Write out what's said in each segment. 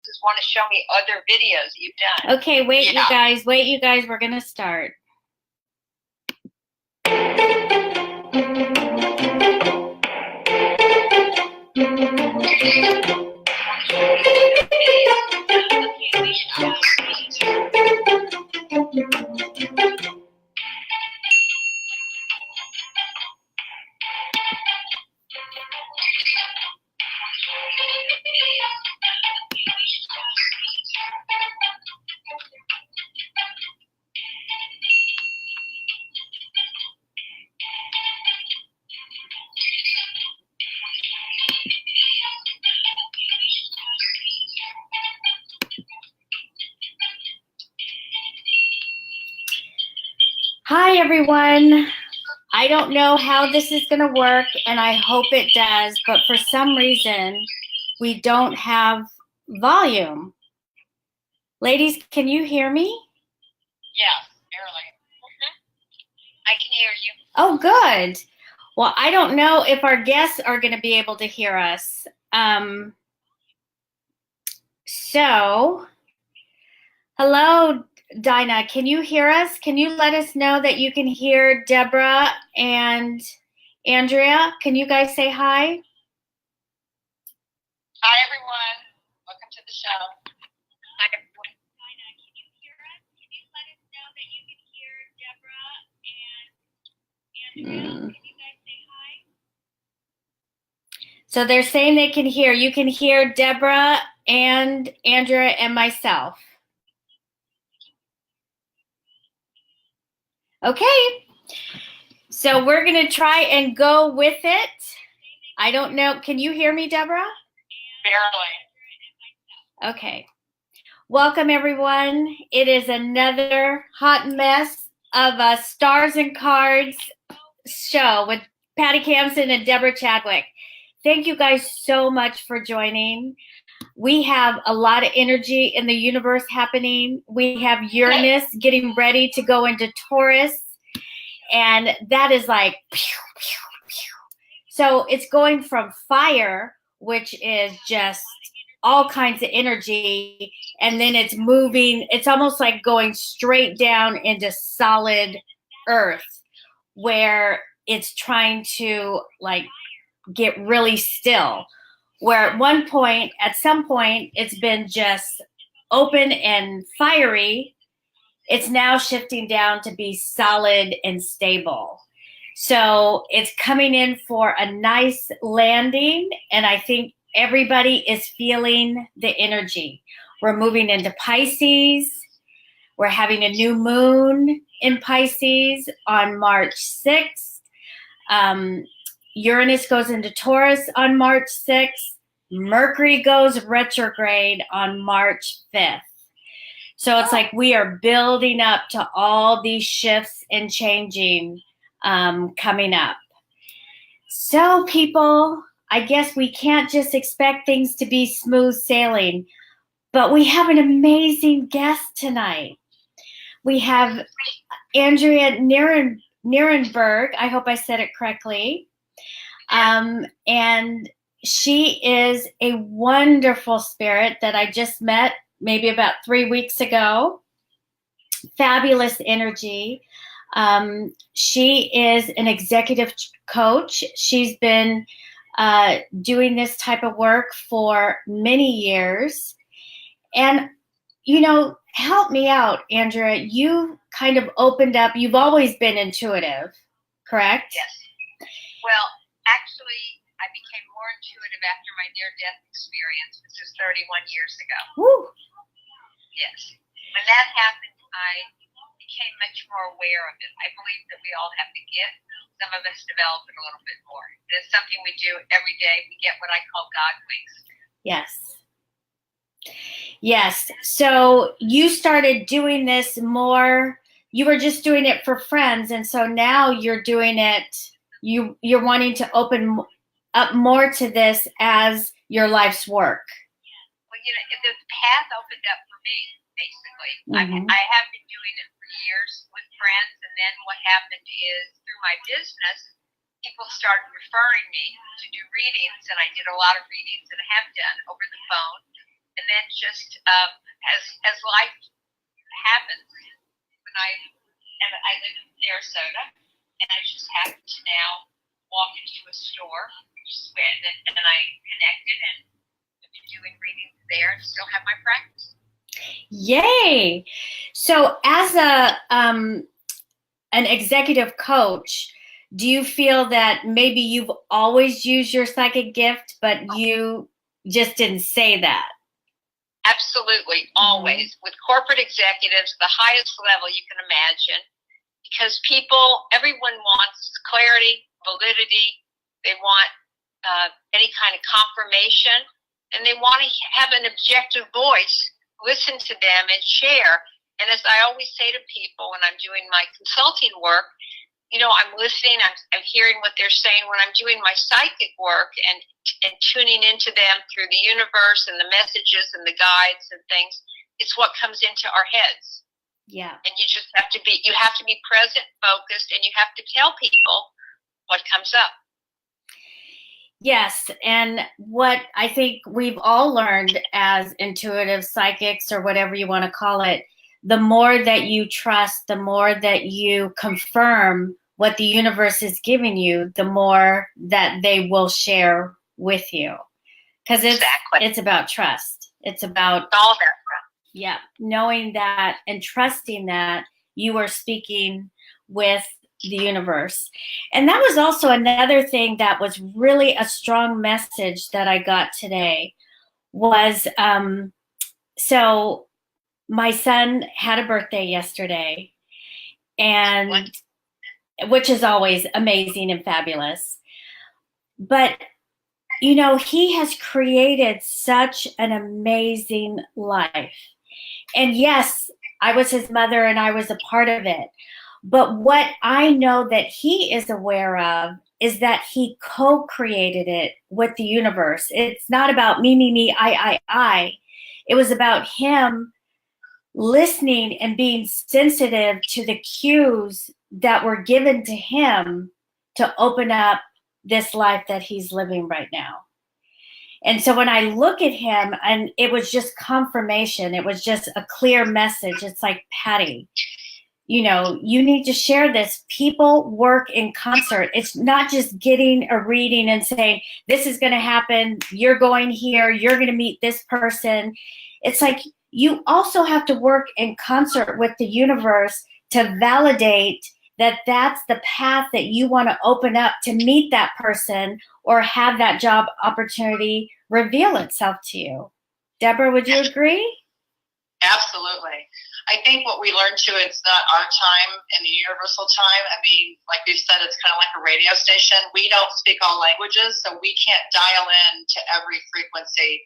just want to show me other videos you've done. Okay, wait, you guys, we're going to start. Hi, everyone. I don't know how this is going to work, and I hope it does, but for some reason, we don't have volume. Ladies, can you hear me? Yes, barely. I can hear you. Oh, good. Well, I don't know if our guests are going to be able to hear us. So, hello, Dinah. Can you hear us? Can you let us know that you can hear Deborah and Andrea? Can you guys say hi? Hi, everyone. Welcome to the show. Hi, everyone. Dinah, can you hear us? Can you let us know that you can hear Deborah and Andrea? Can you guys say hi? So they're saying they can hear. You can hear Deborah and Andrea and myself. Okay. So we're going to try and go with it. I don't know. Can you hear me, Deborah? Barely. Okay. Welcome, everyone. It is another hot mess of a Stars and Cards show with Patty Kamson and Deborah Chadwick. Thank you guys so much for joining. We have a lot of energy in the universe happening. We have Uranus getting ready to go into Taurus. And that is like, pew, pew, pew. So it's going from fire, which is just all kinds of energy, and then it's moving. It's almost like going straight down into solid earth, where it's trying to like get really still. Where at some point, it's been just open and fiery. It's now shifting down to be solid and stable. So it's coming in for a nice landing, and I think everybody is feeling the energy. We're moving into Pisces. We're having a new moon in Pisces on March 6th. Uranus goes into Taurus on March 6th. Mercury goes retrograde on March 5th. So it's like we are building up to all these shifts and changing coming up. So people, I guess we can't just expect things to be smooth sailing, but we have an amazing guest tonight. We have Andrea Nierenberg. I hope I said it correctly. And she is a wonderful spirit that I just met maybe about 3 weeks ago. Fabulous energy. She is an executive coach. She's been doing this type of work for many years. And, you know, help me out, Andrea. You kind of opened up. You've always been intuitive, correct? Yes. Well, actually, I became more intuitive after my near-death experience, which was 31 years ago. Woo. Yes. When that happened, I became much more aware of it. I believe that we all have the gift. Some of us develop it a little bit more. It's something we do every day. We get what I call God winks. Yes. Yes. So you started doing this more. You were just doing it for friends, and so now you're doing it. You're wanting to open up more to this as your life's work. Well, you know, the path opened up for me, basically. Mm-hmm. I have been doing it for years with friends, and then what happened is through my business, people started referring me to do readings, and I did a lot of readings and have done over the phone. And then just as life happens, when I live in Sarasota, and I just happened to now walk into a store, and I connected, and I've been doing readings there, and still have my practice. Yay! So, as an executive coach, do you feel that maybe you've always used your psychic gift, but you just didn't say that? Absolutely, always. With corporate executives, the highest level you can imagine, because everyone wants clarity, validity, they want any kind of confirmation, and they want to have an objective voice, listen to them and share. And as I always say to people when I'm doing my consulting work, I'm listening, I'm hearing what they're saying. When I'm doing my psychic work and tuning into them through the universe and the messages and the guides and things, it's what comes into our heads. Yeah. And you have to be present, focused, and you have to tell people what comes up. Yes, and what I think we've all learned as intuitive psychics, or whatever you want to call it, the more that you trust, the more that you confirm what the universe is giving you, the more that they will share with you. Because it's about trust. It's about all that trust. Yeah, knowing that and trusting that you are speaking with the universe. And that was also another thing that was really a strong message that I got today was, so my son had a birthday yesterday, and which is always amazing and fabulous. But, he has created such an amazing life. And yes, I was his mother and I was a part of it. But what I know that he is aware of is that he co-created it with the universe. It's not about me, I. It was about him listening and being sensitive to the cues that were given to him to open up this life that he's living right now. And so when I look at him, and it was just confirmation, it was just a clear message. It's like, Patty, you need to share this. People work in concert. It's not just getting a reading and saying, this is going to happen. You're going here. You're going to meet this person. It's like you also have to work in concert with the universe to validate that that's the path that you want to open up to meet that person or have that job opportunity reveal itself to you. Deborah, would you agree? Absolutely. I think what we learned too, it's not our time and the universal time. I mean, like you said, it's kind of like a radio station. We don't speak all languages, so we can't dial in to every frequency.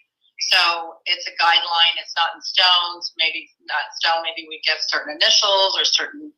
So it's a guideline. It's not in stones, maybe not in stone. Maybe we give certain initials or certain,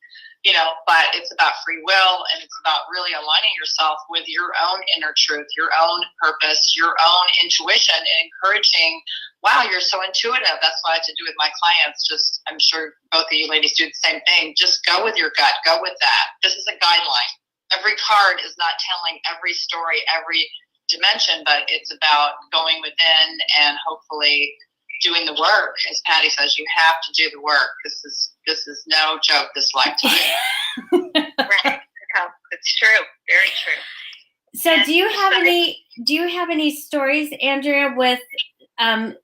but it's about free will, and it's about really aligning yourself with your own inner truth, your own purpose, your own intuition, and encouraging, wow, you're so intuitive. That's what I have to do with my clients. Just, I'm sure both of you ladies do the same thing. Just go with your gut. Go with that. This is a guideline. Every card is not telling every story, every dimension, but it's about going within and hopefully doing the work. As Patty says, you have to do the work. This is no joke, this lifetime. Right. No, it's true. Very true. So do you have any stories, Andrea, with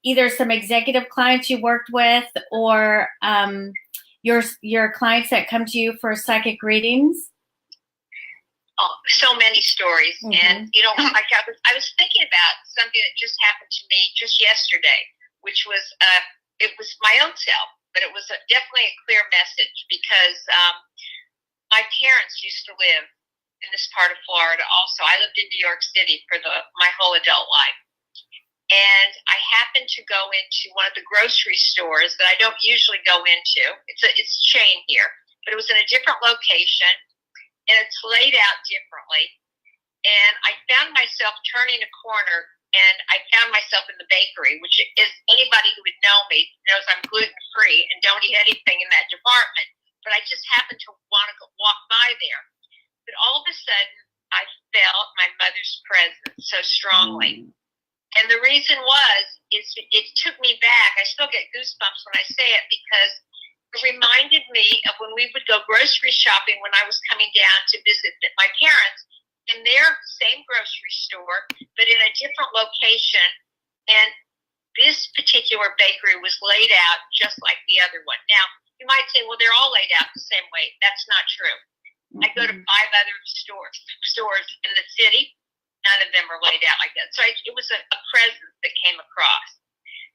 either some executive clients you worked with or your clients that come to you for psychic readings? Oh, so many stories. Mm-hmm. And, I was thinking about something that just happened to me just yesterday, which was, it was my own self, but it was definitely a clear message because my parents used to live in this part of Florida also. I lived in New York City for my whole adult life. And I happened to go into one of the grocery stores that I don't usually go into. It's a chain here, but it was in a different location. And it's laid out differently. And I found myself turning a corner, and I found myself in the bakery, which is, anybody who would know me knows I'm gluten-free and don't eat anything in that department. But I just happened to want to walk by there. But all of a sudden, I felt my mother's presence so strongly. And the reason it took me back. I still get goosebumps when I say it because it reminded me of when we would go grocery shopping when I was coming down to visit my parents in their same grocery store, but in a different location. And this particular bakery was laid out just like the other one. Now, you might say, well, they're all laid out the same way. That's not true. I go to 5 other stores in the city. None of them are laid out like that. So it was a presence that came across.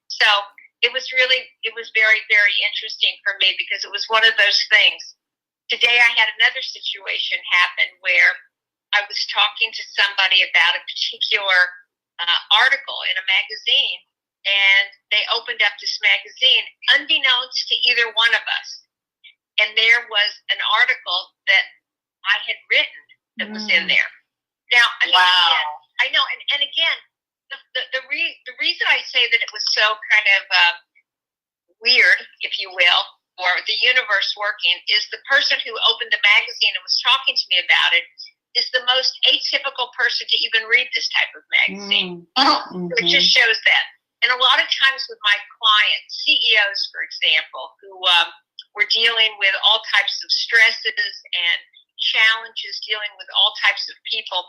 So it was very, very interesting for me because it was one of those things. Today I had another situation happen where I was talking to somebody about a particular article in a magazine, and they opened up this magazine unbeknownst to either one of us. And there was an article that I had written that was in there. Now, I know, and again, the reason I say that it was so kind of weird, if you will, or the universe working, is the person who opened the magazine and was talking to me about it is the most atypical person to even read this type of magazine. So it just shows that. And a lot of times with my clients, CEOs, for example, who were dealing with all types of stresses and challenges, dealing with all types of people,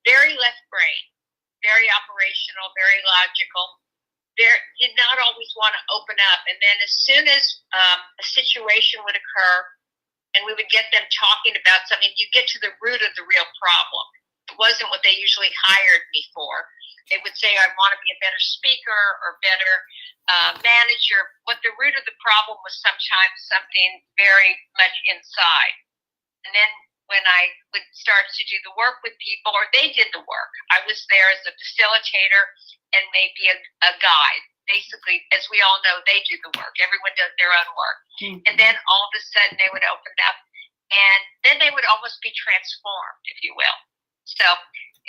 very left brain, very operational, very logical. They did not always want to open up. And then as soon as a situation would occur and we would get them talking about something, you get to the root of the real problem. It wasn't what they usually hired me for. They would say, I want to be a better speaker or better manager. What the root of the problem was sometimes something very much inside. And then when I would start to do the work with people, or they did the work, I was there as a facilitator and maybe a guide. Basically, as we all know, they do the work. Everyone does their own work. And then all of a sudden they would open up, and then they would almost be transformed, if you will. So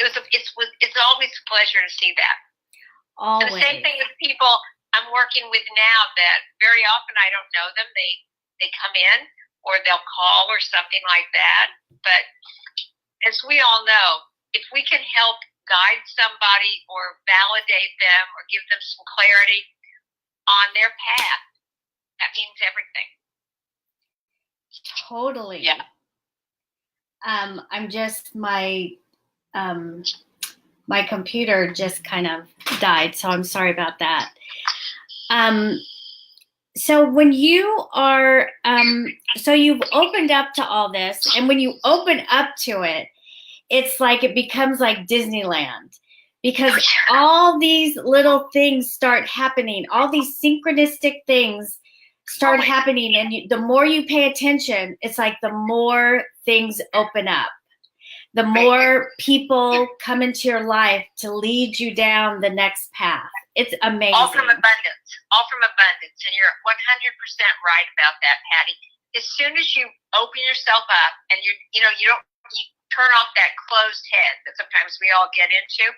it's always a pleasure to see that. Always. And the same thing with people I'm working with now that very often I don't know them. They come in or they'll call or something like that. But as we all know, if we can help guide somebody or validate them or give them some clarity on their path, that means everything. Totally. Yeah. I'm just my computer just kind of died, so I'm sorry about that. So when you are, so you've opened up to all this, and when you open up to it, it's like it becomes like Disneyland, because all these little things start happening, all these synchronistic things start happening, and the more you pay attention, it's like the more things open up. The more people come into your life to lead you down the next path. It's amazing. All from abundance. All from abundance. And you're 100% right about that, Patty. As soon as you open yourself up and you turn off that closed head that sometimes we all get into,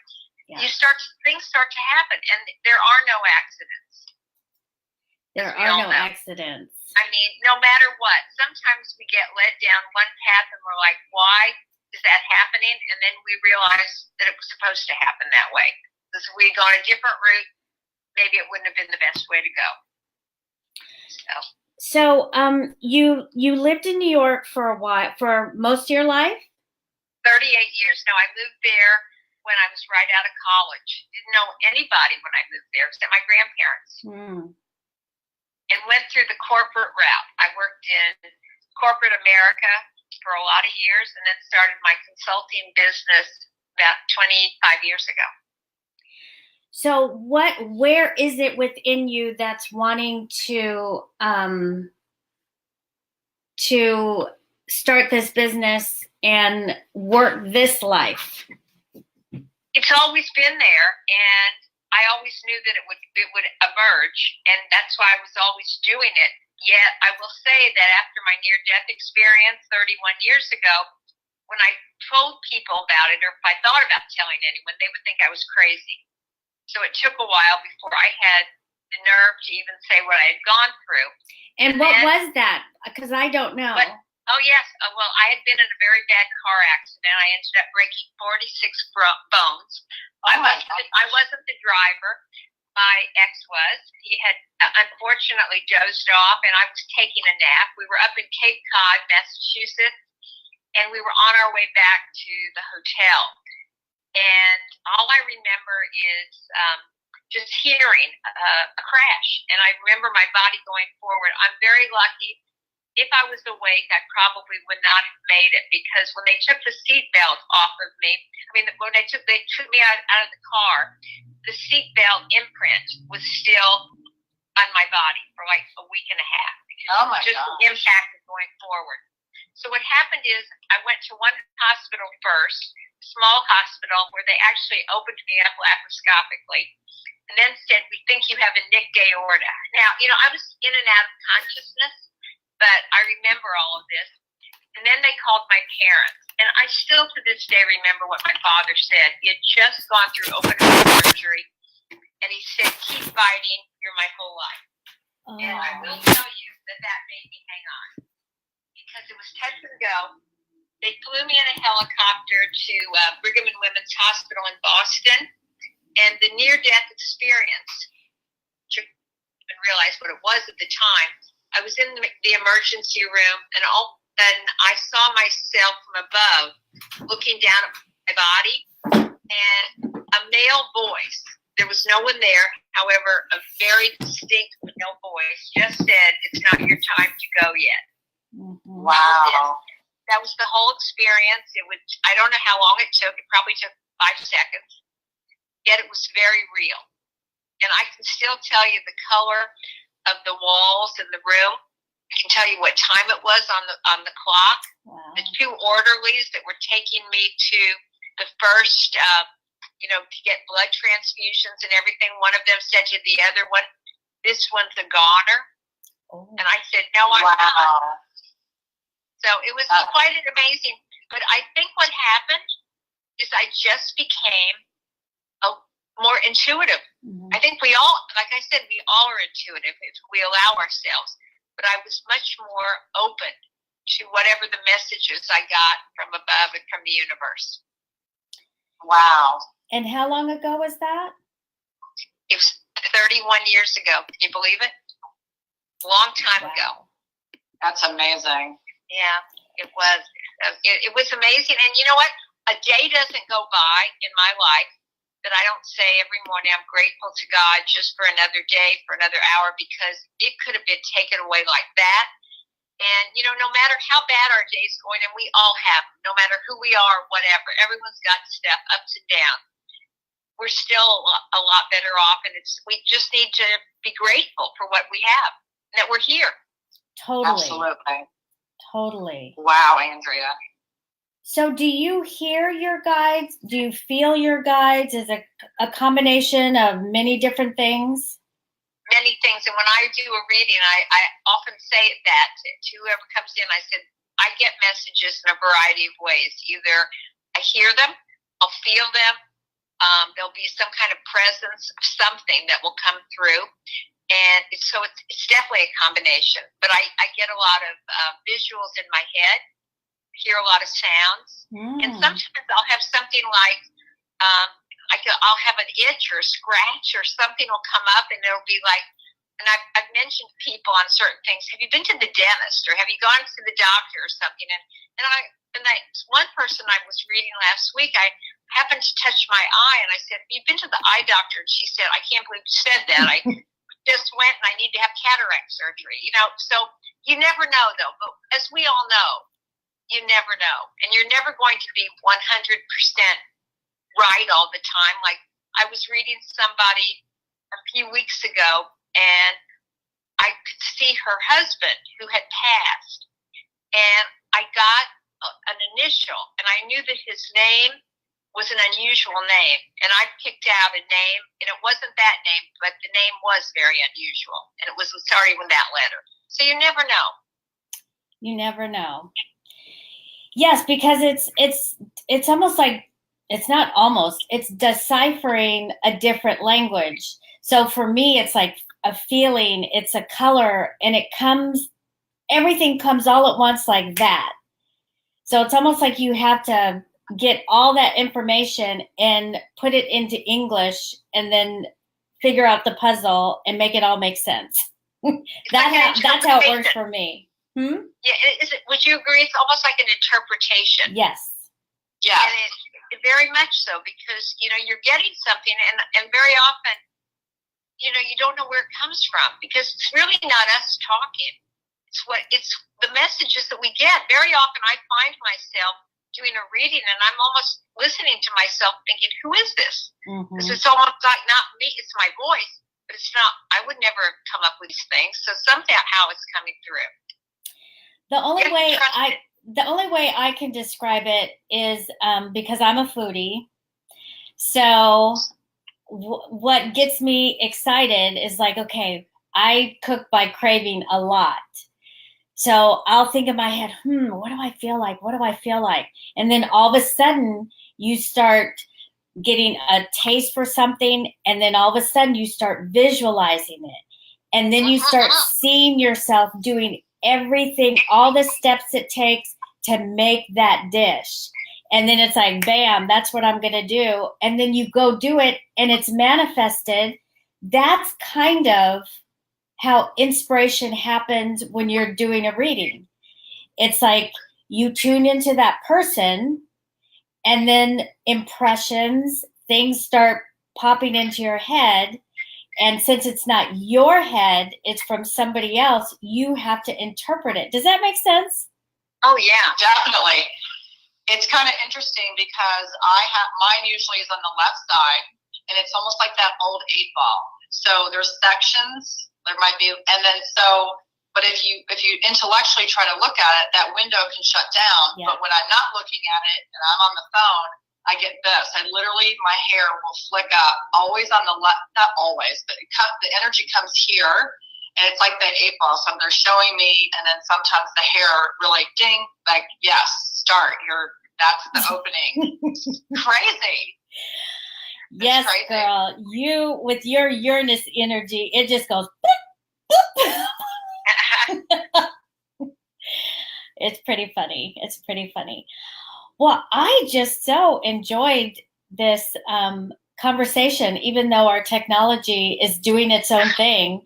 things start to happen, and there are no accidents. There are no accidents. I mean, no matter what, sometimes we get led down one path and we're like, why is that happening? And then we realize that it was supposed to happen that way. Because if we had gone a different route, maybe it wouldn't have been the best way to go. So you lived in New York for a while, for most of your life? 38 years. No, I moved there when I was right out of college. Didn't know anybody when I moved there except my grandparents. And went through the corporate route. I worked in corporate America for a lot of years, and then started my consulting business about 25 years ago. So where is it within you that's wanting to start this business and work this life? It's always been there, and I always knew that it would emerge, and that's why I was always doing it. Yet I will say that after my near-death experience 31 years ago, when I told people about it, or if I thought about telling anyone, they would think I was crazy. So it took a while before I had the nerve to even say what I had gone through. And what was that? Because I don't know. Oh, yes. Well, I had been in a very bad car accident. I ended up breaking 46 bones. Oh my I wasn't the driver. My ex was. He had unfortunately dozed off, and I was taking a nap. We were up in Cape Cod, Massachusetts, and we were on our way back to the hotel. And all I remember is just hearing a crash. And I remember my body going forward. I'm very lucky. If I was awake, I probably would not have made it, because when they took the seatbelt off of me, when they took me out of the car, the seatbelt imprint was still on my body for like a week and a half, because the impact of going forward. So what happened is I went to one hospital first, small hospital, where they actually opened me up laparoscopically, and then said, "We think you have a nick aorta." Now, I was in and out of consciousness, but I remember all of this. And then they called my parents. And I still to this day remember what my father said. He had just gone through open heart surgery. And he said, "Keep fighting. You're my whole life." Oh. And I will tell you that made me hang on. Because it was touch and go. They flew me in a helicopter to Brigham and Women's Hospital in Boston. And the near-death experience, which I didn't realize what it was at the time, I was in the emergency room, and all of a sudden I saw myself from above looking down at my body, and a male voice. There was no one there. However, a very distinct male voice just said, "It's not your time to go yet." Mm-hmm. Wow. That was the whole experience. I don't know how long it took. It probably took 5 seconds. Yet it was very real. And I can still tell you the color of the walls in the room. I can tell you what time it was on the clock. Wow. The 2 orderlies that were taking me to the first, to get blood transfusions and everything. One of them said to the other one, "This one's a goner." Oh. And I said, "No, I'm not." So it was quite an amazing. But I think what happened is I just became more intuitive. Mm-hmm. I think we all, like I said, we all are intuitive if we allow ourselves. But I was much more open to whatever the messages I got from above and from the universe. Wow. And how long ago was that? It was 31 years ago. Can you believe it? A long time ago. That's amazing. Yeah, it was. It was amazing. And you know what? A day doesn't go by in my life that I don't say every morning I'm grateful to God just for another day, for another hour, because it could have been taken away like that. And, no matter how bad our day's going, and we all have, no matter who we are, whatever, everyone's got stuff, ups and downs. We're still a lot better off, and we just need to be grateful for what we have, and that we're here. Totally. Absolutely. Totally. Wow, Andrea. So do you hear your guides? Do you feel your guides? Is it a combination of many different things? Many things. And when I do a reading, I often say that to whoever comes in. I said, I get messages in a variety of ways. Either I hear them, I'll feel them, there'll be some kind of presence of something that will come through. And it's definitely a combination. But I get a lot of visuals in my head. Hear a lot of sounds, and sometimes I'll have something like I'll have an itch or a scratch or something will come up, and it'll be like. And I've mentioned to people on certain things. Have you been to the dentist, or have you gone to the doctor or something? And one person I was reading last week, I happened to touch my eye, and I said, "Have you been to the eye doctor?" And she said, "I can't believe you said that. I just went, and I need to have cataract surgery." So you never know, though. But as we all know. You never know. And you're never going to be 100% right all the time. Like I was reading somebody a few weeks ago, and I could see her husband who had passed. And I got an initial, and I knew that his name was an unusual name. And I picked out a name, and it wasn't that name, but the name was very unusual. And it was starting with that letter. So you never know. You never know. Yes, because it's almost like, it's not almost, it's deciphering a different language. So for me, it's like a feeling, it's a color, and it comes everything comes all at once like that. So it's almost like you have to get all that information and put it into English and then figure out the puzzle and make it all make sense. That's how it works for me. Yeah, would you agree? It's almost like an interpretation. Yes. Yeah. And it very much so, because, you're getting something, and very often, you don't know where it comes from, because it's really not us talking. It's the messages that we get. Very often I find myself doing a reading and I'm almost listening to myself thinking, who is this? Mm-hmm. Because it's almost like not me, it's my voice, but it's not, I would never come up with these things. So somehow it's coming through. The only way I can describe it is because I'm a foodie. So what gets me excited is like, okay, I cook by craving a lot. So I'll think in my head, what do I feel like? What do I feel like? And then all of a sudden you start getting a taste for something. And then all of a sudden you start visualizing it. And then you start seeing yourself doing everything, all the steps it takes to make that dish. And then it's like, bam, that's what I'm going to do. And then you go do it and it's manifested. That's kind of how inspiration happens when you're doing a reading. It's like you tune into that person and then impressions, things start popping into your head. And since it's not your head, it's from somebody else, you have to interpret it. Does that make sense? Oh, yeah, definitely. It's kind of interesting because mine usually is on the left side, and it's almost like that old 8-ball. So there's sections. There might be, and then but if you intellectually try to look at it, that window can shut down. Yeah. But when I'm not looking at it and I'm on the phone, I get this. I literally, my hair will flick up, always on the left, not always, but the energy comes here, and it's like that 8-ball. So they're showing me, and then sometimes the hair really ding, like, yes, start. That's the opening. Crazy. Yes, crazy. Girl, you with your Uranus energy, it just goes boop, boop. It's pretty funny. Well, I just so enjoyed this conversation, even though our technology is doing its own thing.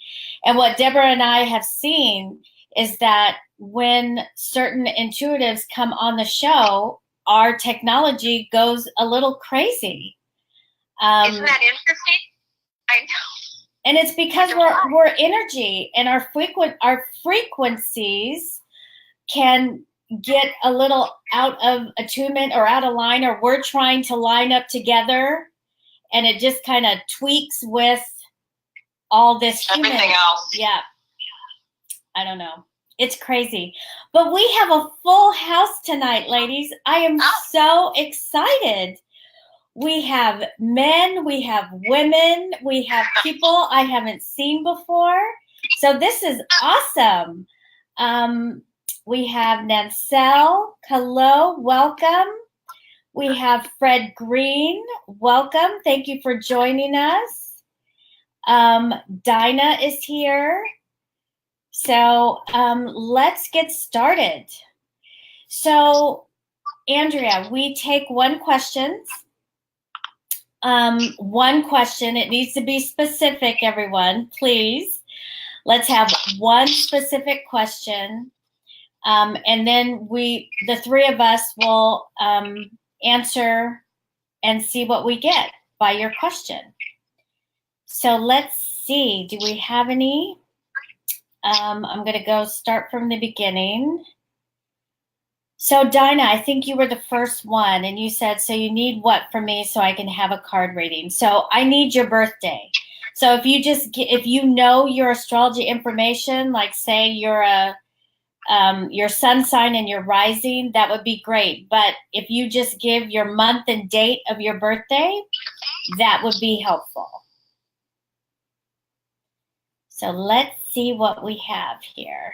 And what Deborah and I have seen is that when certain intuitives come on the show, our technology goes a little crazy. Isn't that interesting? I know. And it's because we're energy, and our frequencies can get a little out of attunement or out of line, or we're trying to line up together, and it just kind of tweaks with all this everything else. Yeah. I don't know. It's crazy. But we have a full house tonight, ladies. I am so excited. We have men, we have women, we have people I haven't seen before. So this is awesome. We have Nancelle. Hello, welcome. We have Fred Green. Welcome. Thank you for joining us. Dinah is here. So let's get started. So, Andrea, we take one question. One question. It needs to be specific, everyone, please. Let's have one specific question. And then the three of us will answer and see what we get by your question. So let's see. Do we have any? I'm going to go start from the beginning. So Dinah, I think you were the first one, and you said, so you need what from me so I can have a card reading? So I need your birthday. So if you know your astrology information, like say you're your sun sign and your rising, that would be great. But if you just give your month and date of your birthday, that would be helpful. So let's see what we have here.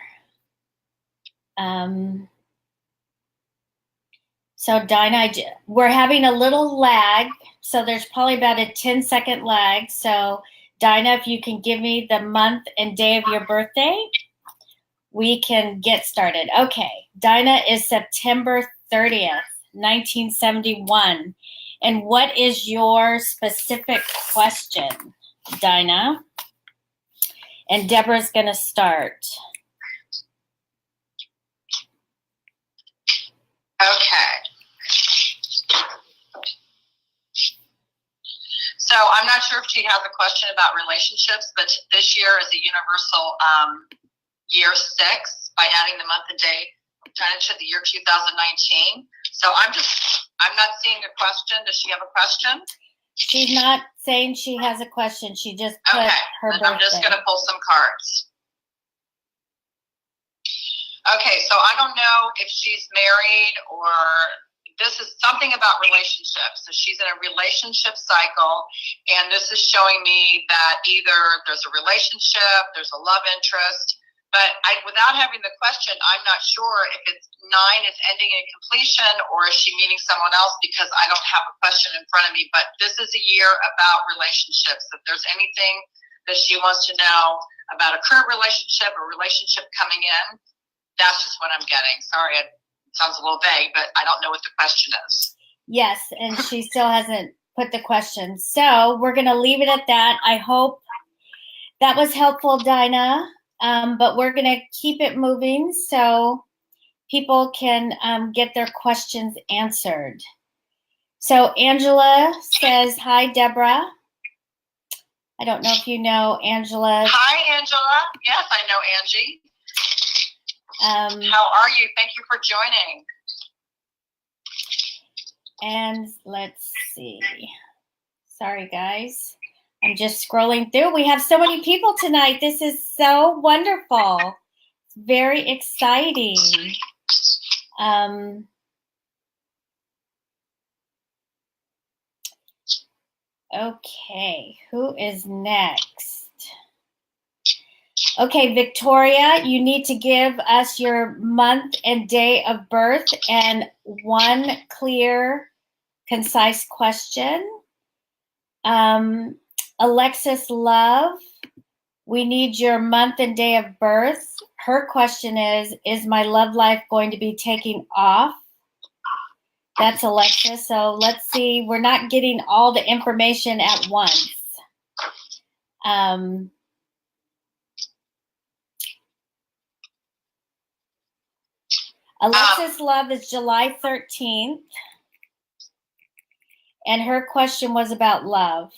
So Dinah, we're having a little lag. So there's probably about a 10-second lag. So Dinah, if you can give me the month and day of your birthday, we can get started. Okay, Dinah is September 30th, 1971. And what is your specific question, Dinah? And Deborah's going to start. Okay. So I'm not sure if she has a question about relationships, but this year is a universal year 6 by adding the month and day to the year 2019. So I'm not seeing a question. Does she have a question? She's not saying she has a question. She just put her birthday. I'm just going to pull some cards. Okay, so I don't know if she's married or this is something about relationships. So she's in a relationship cycle, and this is showing me that either there's a relationship, there's a love interest, but without having the question, I'm not sure if it's 9 is ending in completion or is she meeting someone else because I don't have a question in front of me. But this is a year about relationships. If there's anything that she wants to know about a current relationship or relationship coming in, that's just what I'm getting. Sorry, it sounds a little vague, but I don't know what the question is. Yes, and she still hasn't put the question. So we're going to leave it at that. I hope that was helpful, Dinah, but we're going to keep it moving so people can get their questions answered. So Angela says, hi, Deborah. I don't know if you know Angela. Hi, Angela. Yes, I know Angie. How are you? Thank you for joining. And let's see. Sorry, guys. I'm just scrolling through. We have so many people tonight. This is so wonderful. It's very exciting. Okay, who is next? Okay, Victoria, you need to give us your month and day of birth and one clear, concise question. Alexis Love, we need your month and day of birth. Her question is my love life going to be taking off? That's Alexis. So let's see. We're not getting all the information at once. Alexis Love is July 13th. And her question was about love.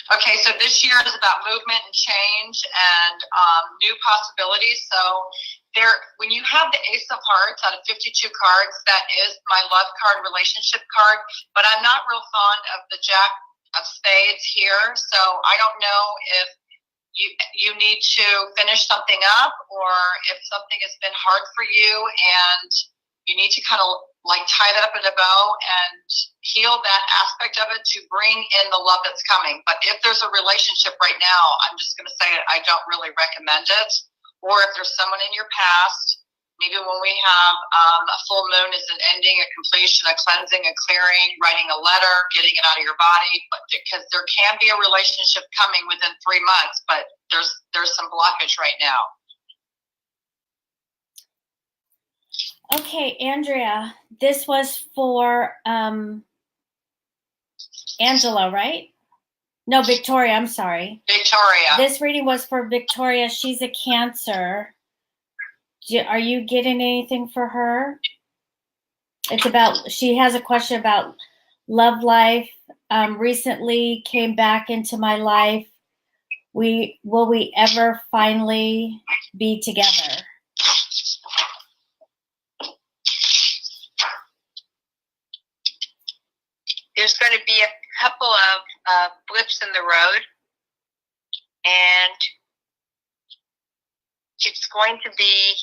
Okay, so this year is about movement and change and new possibilities. So when you have the Ace of Hearts out of 52 cards, that is my love card, relationship card. But I'm not real fond of the Jack of Spades here. So I don't know if you need to finish something up or if something has been hard for you and you need to kind of like tie that up in a bow and heal that aspect of it to bring in the love that's coming. But if there's a relationship right now, I'm just going to say I don't really recommend it. Or if there's someone in your past, maybe when we have a full moon is an ending, a completion, a cleansing, a clearing, writing a letter, getting it out of your body. But because there can be a relationship coming within 3 months, but there's some blockage right now. Okay, Andrea, this was for Angela, right? No, Victoria, I'm sorry. Victoria. This reading was for Victoria. She's a Cancer. Are you getting anything for her? She has a question about love life. Recently came back into my life. Will we ever finally be together? There's going to be a couple of blips in the road, and it's going to be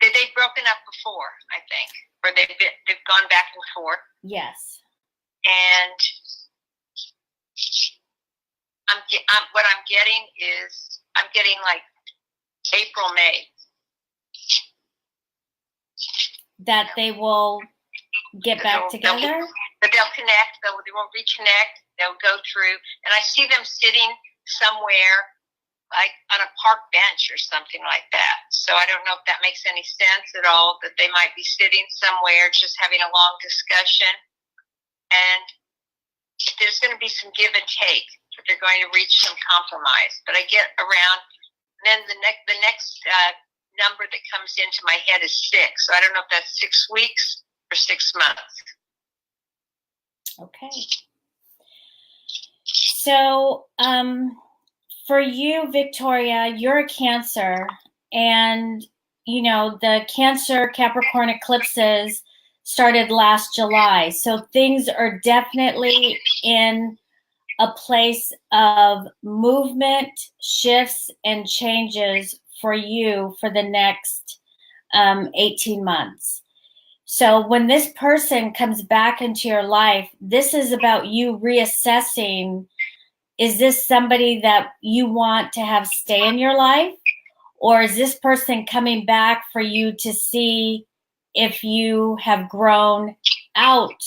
they've broken up before, I think, or they've gone back and forth. Yes. And what I'm getting like April, May. That they will get back together? They'll connect, they will reconnect, they'll go through, and I see them sitting somewhere like on a park bench or something like that. So I don't know if that makes any sense at all, that they might be sitting somewhere just having a long discussion. And there's going to be some give and take, but they're going to reach some compromise. But I get around, then the next number that comes into my head is 6. So I don't know if that's 6 weeks or 6 months. Okay. So, for you, Victoria, you're a Cancer, and, you know, the Cancer Capricorn eclipses started last July. So things are definitely in a place of movement, shifts, and changes for you for the next 18 months. So when this person comes back into your life, this is about you reassessing, is this somebody that you want to have stay in your life? Or is this person coming back for you to see if you have grown out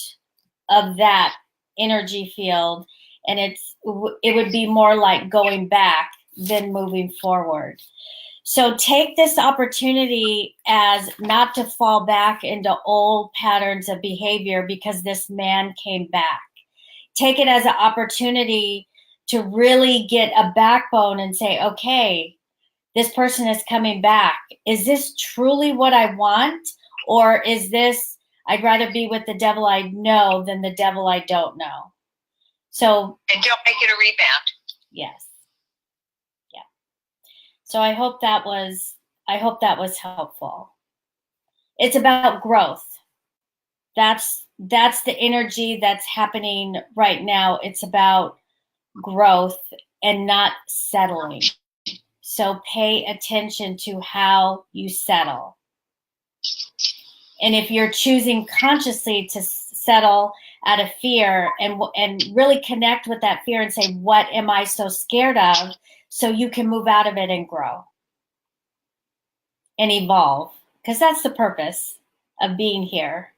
of that energy field? And it would be more like going back than moving forward. So take this opportunity as not to fall back into old patterns of behavior because this man came back. Take it as an opportunity to really get a backbone and say, okay, this person is coming back. Is this truly what I want? Or is this, I'd rather be with the devil I know than the devil I don't know? So, and don't make it a rebound. Yes. Yeah. So I hope that was helpful. It's about growth. That's the energy that's happening right now. It's about growth and not settling. So pay attention to how you settle. And if you're choosing consciously to settle out of fear and really connect with that fear and say, what am I so scared of? So you can move out of it and grow and evolve, because that's the purpose of being here.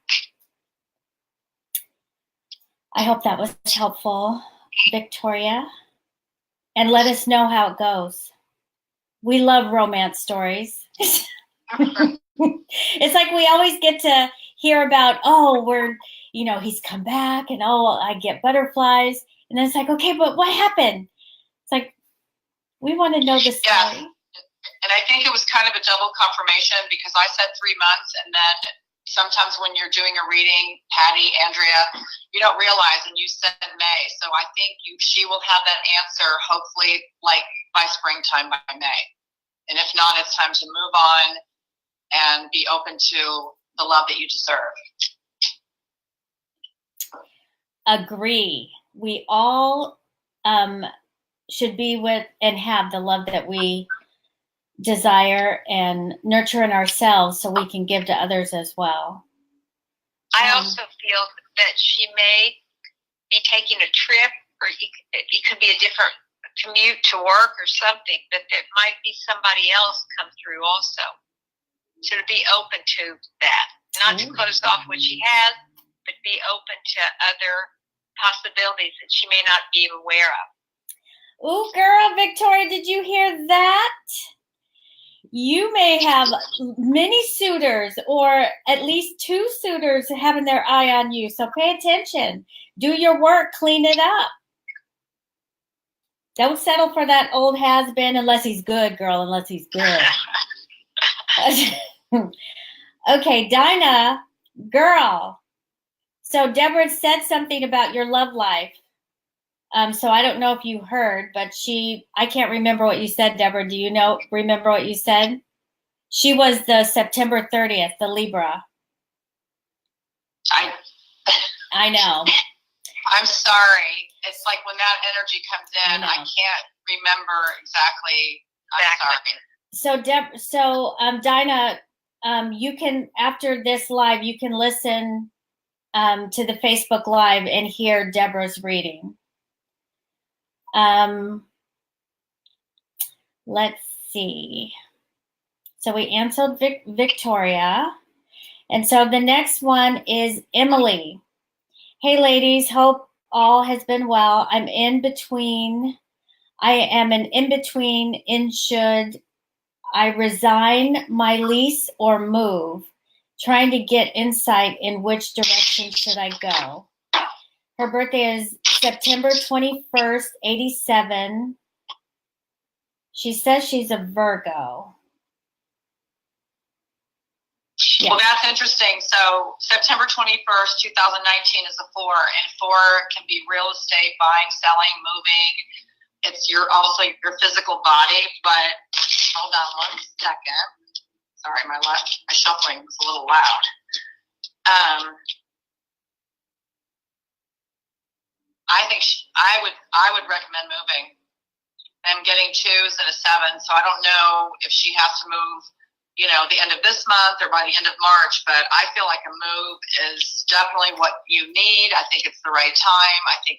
I hope that was helpful, Victoria. And let us know how it goes. We love romance stories. It's like we always get to hear about, he's come back and I get butterflies. And then it's like, okay, but what happened? It's like, we want to know the story. Yeah. And I think it was kind of a double confirmation because I said 3 months, and then sometimes when you're doing a reading, Patty, Andrea, you don't realize, and you said May. So I think she will have that answer hopefully like by springtime, by May. And if not, it's time to move on and be open to the love that you deserve. Agree. We all should be with and have the love that we desire and nurture in ourselves so we can give to others as well. I also feel that she may be taking a trip, or it could be a different commute to work or something, but there might be somebody else come through also. So to be open to that, not to close off what she has, but be open to other possibilities that she may not be aware of. Ooh, girl, Victoria, did you hear that? You may have many suitors, or at least 2 suitors having their eye on you. So pay attention. Do your work. Clean it up. Don't settle for that old has-been unless he's good, girl, unless he's good. Okay, Dinah, girl. So Deborah said something about your love life. So I don't know if you heard, but I can't remember what you said, Deborah. Do you remember what you said? She was the September 30th, the Libra. I know. I'm sorry. It's like when that energy comes in, I can't remember exactly. I'm sorry. So Dinah, you can, after this live, you can listen to the Facebook Live and hear Deborah's reading. Let's see. So we answered Victoria. And so the next one is Emily. Hey ladies, hope all has been well. I'm in between I am an in-between in should I resign my lease or move, trying to get insight in which direction should I go. Her birthday is September 21st, 87. She says she's a Virgo. Well, that's interesting. So September 21st, 2019 is a 4, and 4 can be real estate, buying, selling, moving. It's also your physical body, but hold on one second. Sorry, my shuffling was a little loud. I think I would recommend moving. I'm getting 2s and a 7, so I don't know if she has to move, the end of this month or by the end of March, but I feel like a move is definitely what you need. I think it's the right time. I think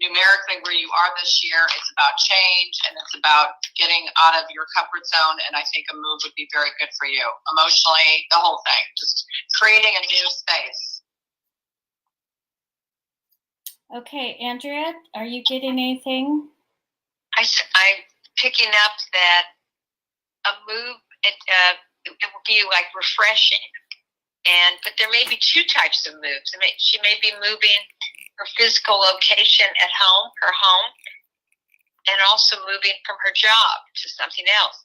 numerically where you are this year, it's about change and it's about getting out of your comfort zone, and I think a move would be very good for you emotionally, the whole thing, just creating a new space. Okay, Andrea, are you getting anything? I'm picking up that a move, it will be like refreshing, but there may be 2 types of moves. She may be moving her physical location at home, her home, and also moving from her job to something else.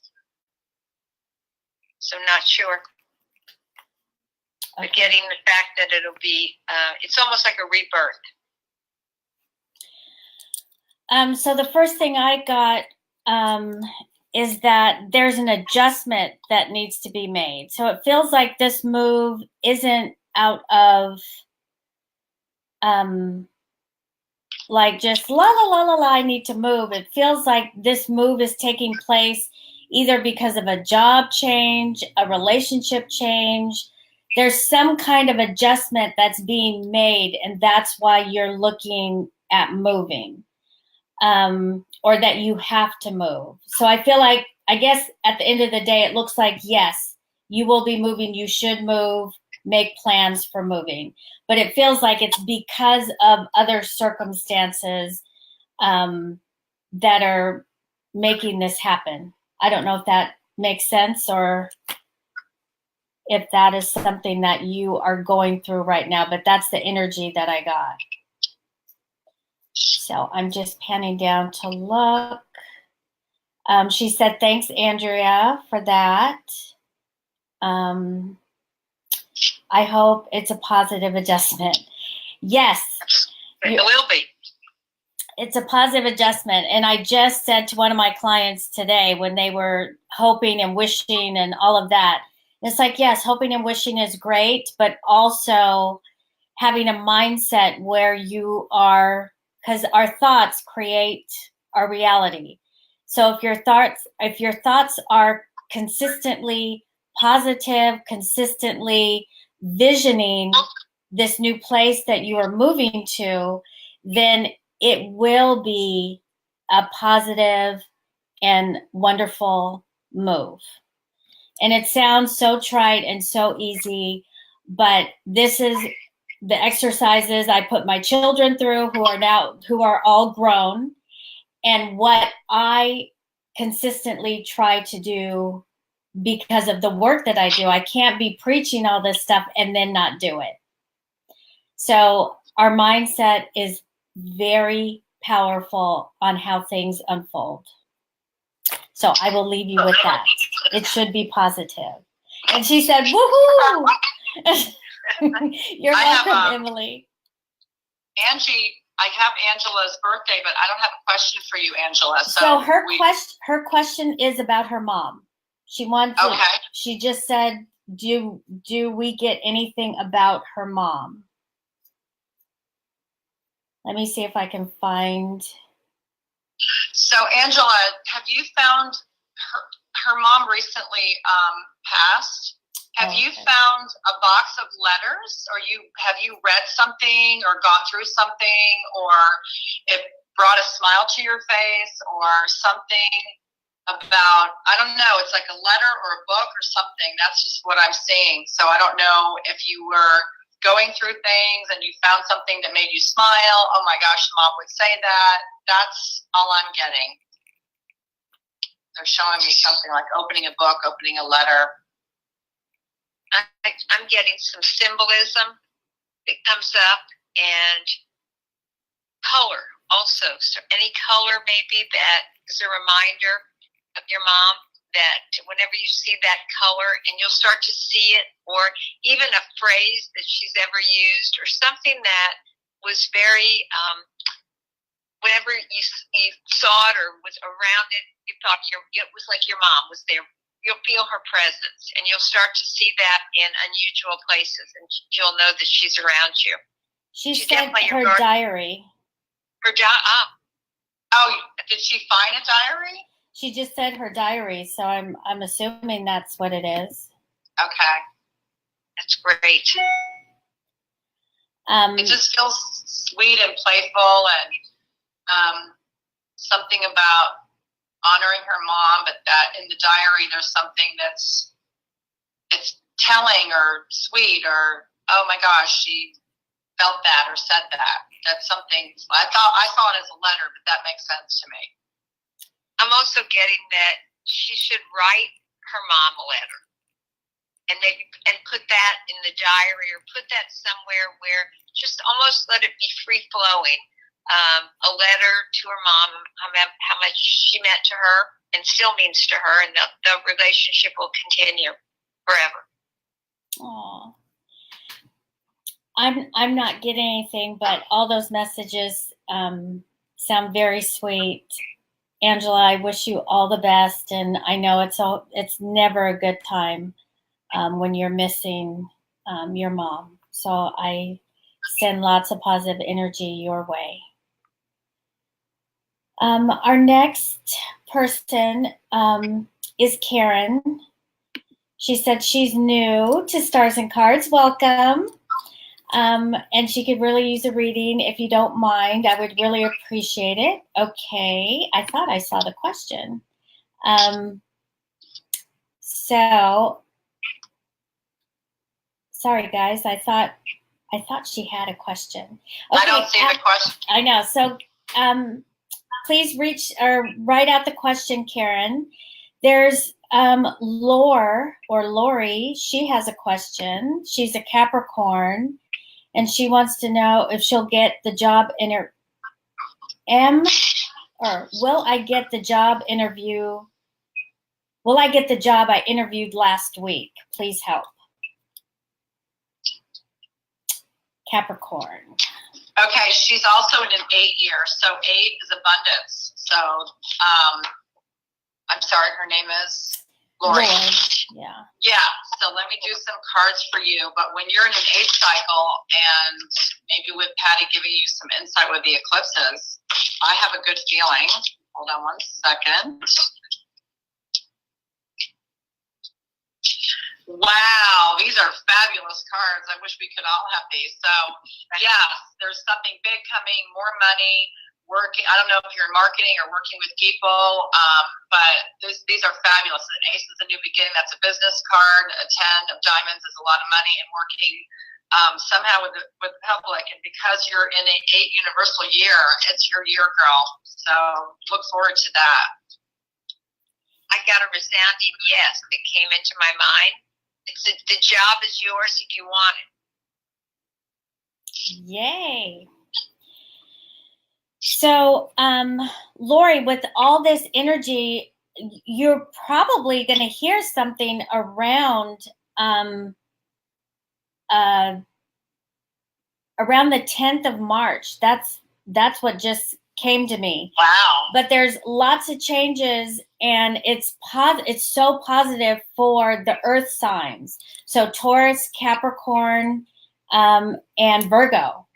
So not sure. Okay. But getting the fact that it'll be, it's almost like a rebirth. So the first thing I got is that there's an adjustment that needs to be made. So it feels like this move isn't out of like just la la la la la, I need to move. It feels like this move is taking place either because of a job change, a relationship change. There's some kind of adjustment that's being made, and that's why you're looking at moving. Or that you have to move. So I feel like, I guess at the end of the day, it looks like, yes, you will be moving, you should move, make plans for moving. But it feels like it's because of other circumstances that are making this happen. I don't know if that makes sense or if that is something that you are going through right now, but that's the energy that I got. So I'm just panning down to look. She said, thanks, Andrea, for that. I hope it's a positive adjustment. Yes. It will be. It's a positive adjustment. And I just said to one of my clients today when they were hoping and wishing and all of that, it's like, yes, hoping and wishing is great, but also having a mindset where you are, because our thoughts create our reality. So if your thoughts are consistently positive, consistently visioning this new place that you are moving to, then it will be a positive and wonderful move. And it sounds so trite and so easy, but this is the exercises I put my children through who are all grown, and what I consistently try to do because of the work that I do. I can't be preaching all this stuff and then not do it. So our mindset is very powerful on how things unfold. So I will leave you with that. It should be positive. And she said, woohoo! You're welcome, Emily. Angie, I have Angela's birthday, but I don't have a question for you, Angela. So her question is about her mom. She wants to, she just said, do we get anything about her mom? Let me see if I can find. So Angela, have you found her mom recently passed? Have you found a box of letters, or have you read something or gone through something, or it brought a smile to your face, or something about, I don't know, it's like a letter or a book or something. That's just what I'm seeing. So I don't know if you were going through things and you found something that made you smile. Oh my gosh, mom would say that. That's all I'm getting. They're showing me something like opening a book, opening a letter. I'm getting some symbolism that comes up, and color also. So any color maybe that is a reminder of your mom, that whenever you see that color, and you'll start to see it, or even a phrase that she's ever used, or something that was very, whenever you saw it or was around it, you thought it was like your mom was there. You'll feel her presence, and you'll start to see that in unusual places, and you'll know that she's around you. She said her diary. Oh, did she find a diary? She just said her diary, so I'm assuming that's what it is. Okay, that's great. It just feels sweet and playful, and something about honoring her mom, but that in the diary there's something it's telling or sweet, or oh my gosh, she felt that or said that. That's something I saw it as a letter, but that makes sense to me. I'm also getting that she should write her mom a letter, and maybe put that in the diary, or put that somewhere where just almost let it be free flowing. A letter to her mom, how much she meant to her and still means to her, and the relationship will continue forever. Aww. I'm not getting anything, but all those messages sound very sweet. Angela, I wish you all the best, and I know it's never a good time when you're missing your mom. So I send lots of positive energy your way. Our next person is Karen. She said she's new to Stars and Cards. Welcome. And she could really use a reading. If you don't mind, I would really appreciate it. Okay. I thought I saw the question. So sorry guys. I thought she had a question. Okay, I don't see the question. I know. So please write out the question, Karen. There's Lori. She has a question. She's a Capricorn, and she wants to know if she'll get the job will I get the job interview? Will I get the job I interviewed last week? Please help. Capricorn. Okay, she's also in an 8 year, so 8 is abundance. So, I'm sorry, her name is Lori. Yeah. Yeah, so let me do some cards for you. But when you're in an 8 cycle, and maybe with Patty giving you some insight with the eclipses, I have a good feeling. Hold on 1 second. Wow, these are fabulous cards. I wish we could all have these. So, yeah, there's something big coming, more money, working. I don't know if you're in marketing or working with people, but these are fabulous. An ace is a new beginning. That's a business card. A 10 of diamonds is a lot of money, and working somehow with the public. And because you're in an 8 universal year, it's your year, girl. So look forward to that. I got a resounding yes that came into my mind. The job is yours if you want it. Yay. So, Lori, with all this energy, you're probably going to hear something around the 10th of March. That's what just came to me. Wow. But there's lots of changes, and it's so positive for the earth signs. So Taurus, Capricorn, and Virgo.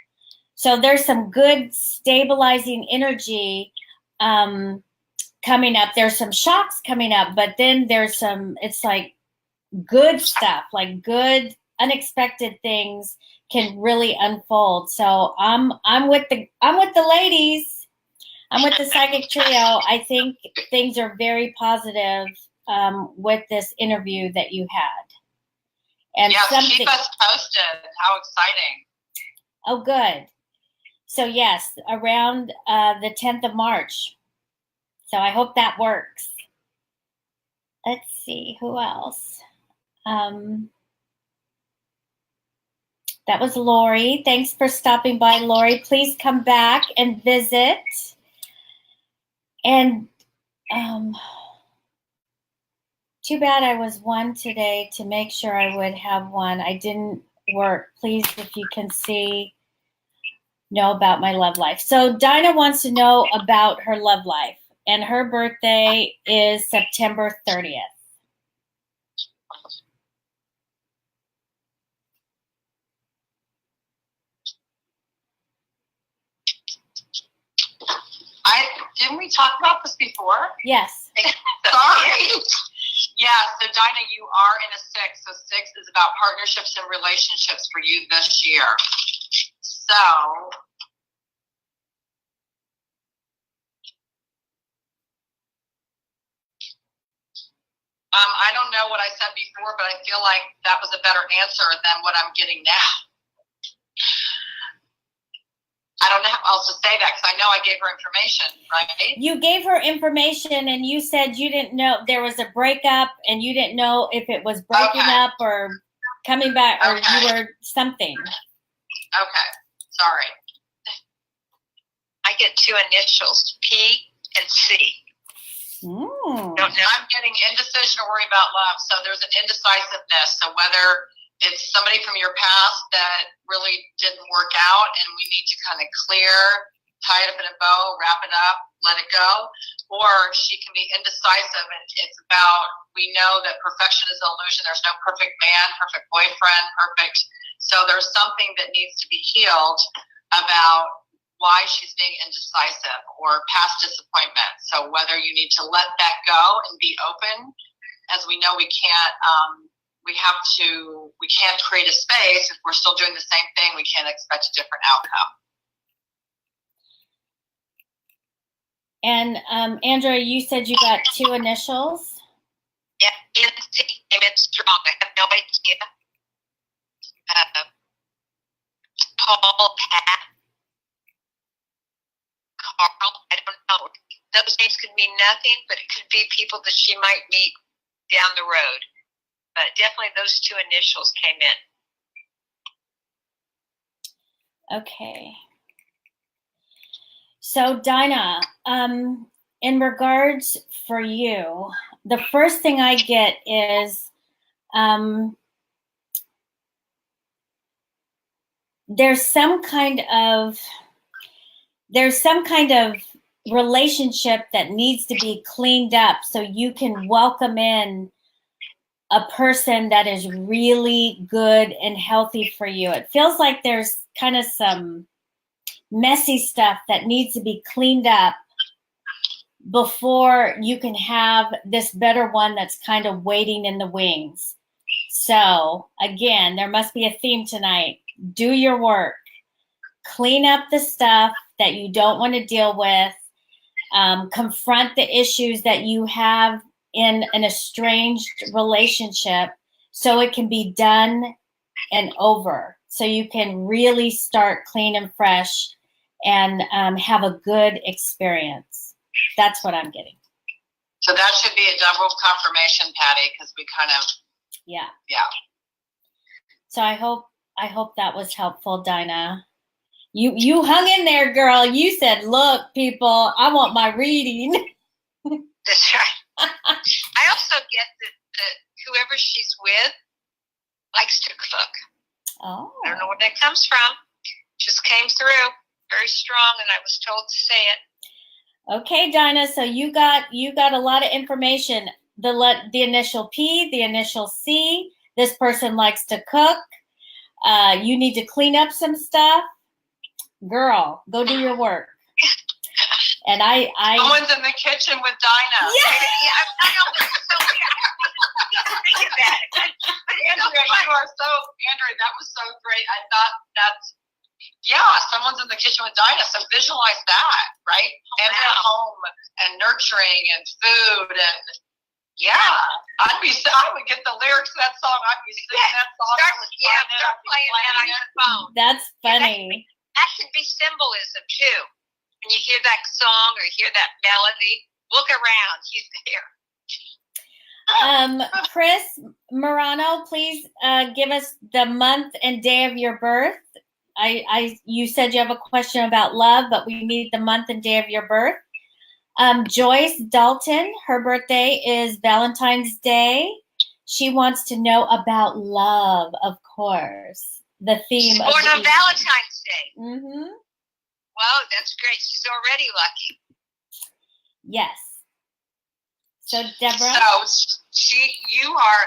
So there's some good stabilizing energy coming up. There's some shocks coming up, but then there's it's like good stuff, like good unexpected things can really unfold. So I'm with the ladies. I'm with the Psychic Trio. I think things are very positive with this interview that you had. And yeah, keep us posted. How exciting. Oh, good. So, yes, around the 10th of March. So I hope that works. let's see, who else? That was Lori. Thanks for stopping by, Lori. Please come back and visit. And too bad I was one today to make sure I would have one. I didn't work. Please, if you can know about my love life. So Dinah wants to know about her love life, and her birthday is September 30th. Didn't we talk about this before? Yes. Sorry. Yeah, so Dinah, you are in a 6. So 6 is about partnerships and relationships for you this year. So I don't know what I said before, but I feel like that was a better answer than what I'm getting now. I don't know how else to say that because I know I gave her information, right? You gave her information and you said you didn't know there was a breakup and you didn't know if it was breaking up or coming back or you were something. Okay. Sorry. I get 2 initials, P and C. Don't know. I'm getting indecision or worry about love. So there's an indecisiveness. So whether it's somebody from your past that really didn't work out and we need to kind of tie it up in a bow, wrap it up, let it go, or she can be indecisive and it's about, we know that perfection is an illusion. There's no perfect man, perfect boyfriend, perfect. So there's something that needs to be healed about why she's being indecisive or past disappointment. So whether you need to let that go and be open, as we know we can't, we can't create a space. If we're still doing the same thing, we can't expect a different outcome. And Andrea, you said you got 2 initials? Yeah, it's strong. I have no idea. Paul, Pat, Carl, I don't know. Those names could mean nothing, but it could be people that she might meet down the road. But definitely those 2 initials came in. Okay. So Dinah, in regards for you, the first thing I get is there's some kind of relationship that needs to be cleaned up so you can welcome in a person that is really good and healthy for you. It feels like there's kind of some messy stuff that needs to be cleaned up before you can have this better one that's kind of waiting in the wings. So again, there must be a theme tonight. Do your work. Clean up the stuff that you don't want to deal with. Confront the issues that you have in an estranged relationship so it can be done and over. So you can really start clean and fresh and have a good experience. That's what I'm getting. So that should be a double confirmation, Patty, because we kind of yeah. So I hope that was helpful, Dinah. You hung in there, girl. You said, "Look, people, I want my reading." That's right. I also get that whoever she's with likes to cook. Oh. I don't know where that comes from. Just came through very strong, and I was told to say it. Okay, Dinah. So you got a lot of information. The initial P, the initial C. This person likes to cook. You need to clean up some stuff. Girl, go do your work. And I someone's in the kitchen with Dinah. Yeah. Andrea, that was so great. I thought someone's in the kitchen with Dinah. So visualize that, right? And at home and nurturing and food and I would get the lyrics to that song. I'd be singing that song. Start playing it on your phone. That's funny. That could be symbolism too. When you hear that song or hear that melody, look around. He's there. Chris Morano, please give us the month and day of your birth. You said you have a question about love, but we need the month and day of your birth. Joyce Dalton, her birthday is Valentine's Day. She wants to know about love, of course. The theme. She's born on Valentine's Day. Mm-hmm. Wow, that's great. She's already lucky. Yes. So Deborah. So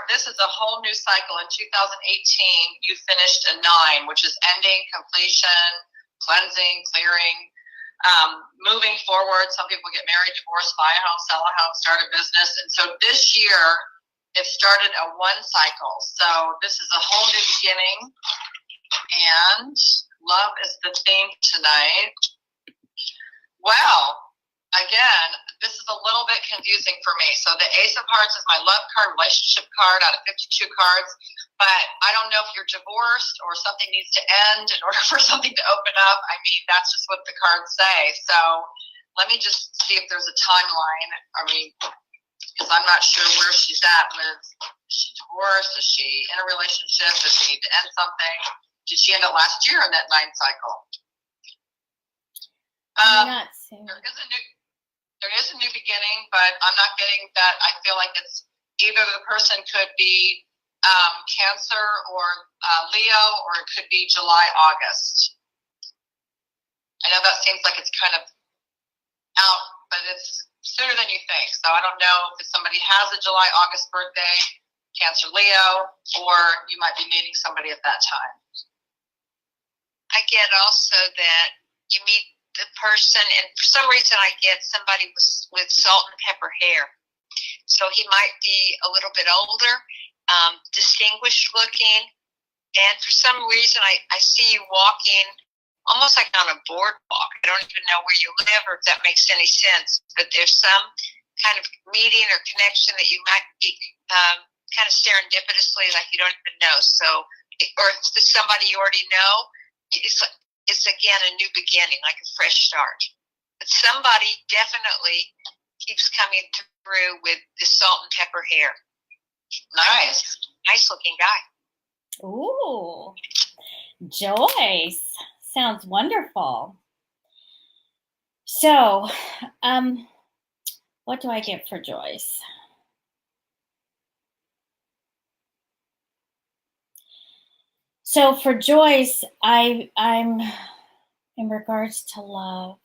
this is a whole new cycle. In 2018, you finished a 9, which is ending, completion, cleansing, clearing, moving forward. Some people get married, divorce, buy a home, sell a home, start a business. And so this year, it started a 1 cycle. So this is a whole new beginning. And love is the theme tonight. Well, again, this is a little bit confusing for me. So the Ace of Hearts is my love card, relationship card out of 52 cards. But I don't know if you're divorced or something needs to end in order for something to open up. I mean, that's just what the cards say. So let me just see if there's a timeline. I mean, because I'm not sure where she's at with, is she divorced? Is she in a relationship? Does she need to end something? Did she end it last year in that 9 cycle? I'm not seeing. There is a new beginning, but I'm not getting that. I feel like it's either the person could be Cancer or Leo, or it could be July, August. I know that seems like it's kind of out, but it's sooner than you think. So I don't know if somebody has a July, August birthday, Cancer, Leo, or you might be meeting somebody at that time. I get also that you meet the person, and for some reason I get somebody with salt and pepper hair. So he might be a little bit older, distinguished looking, and for some reason I see you walking almost like on a boardwalk. I don't even know where you live or if that makes any sense, but there's some kind of meeting or connection that you might be kind of serendipitously, like you don't even know. So, or if it's somebody you already know, it's again a new beginning, like a fresh start. But somebody definitely keeps coming through with the salt and pepper hair. Nice looking guy. Ooh, Joyce, sounds wonderful. So, what do I get for Joyce? So for Joyce, I'm in regards to love.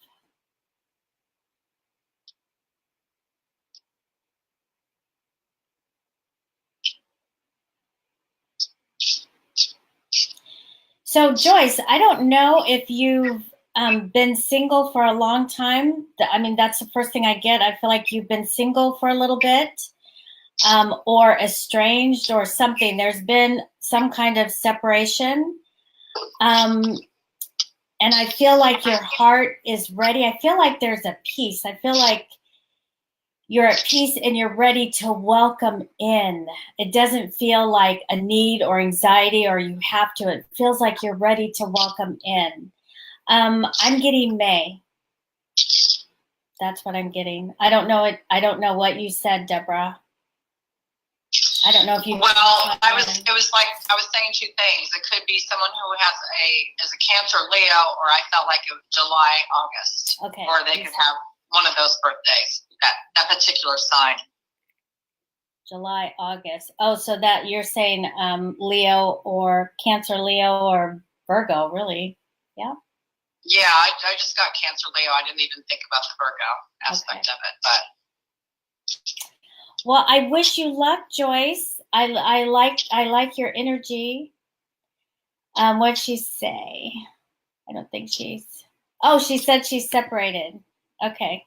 So Joyce, I don't know if you've been single for a long time. I mean, that's the first thing I get. I feel like you've been single for a little bit. Or estranged or something. There's been some kind of separation. And I feel like your heart is ready. I feel like there's a peace. I feel like you're at peace and you're ready to welcome in. It doesn't feel like a need or anxiety or you have to. It feels like you're ready to welcome in. I'm getting May. That's what I'm getting. I don't know it. I don't know what you said, Deborah. I don't know if you. Well, it was like I was saying 2 things. It could be someone who is a Cancer, Leo, or I felt like it was July, August. Okay. Or they could have one of those birthdays. That particular sign. July, August. Oh, so that you're saying Leo or Cancer, Leo or Virgo, really? Yeah. Yeah, I just got Cancer, Leo. I didn't even think about the Virgo aspect of it, but. Well, I wish you luck, Joyce. I like your energy. What'd she say? I don't think she said she's separated. Okay.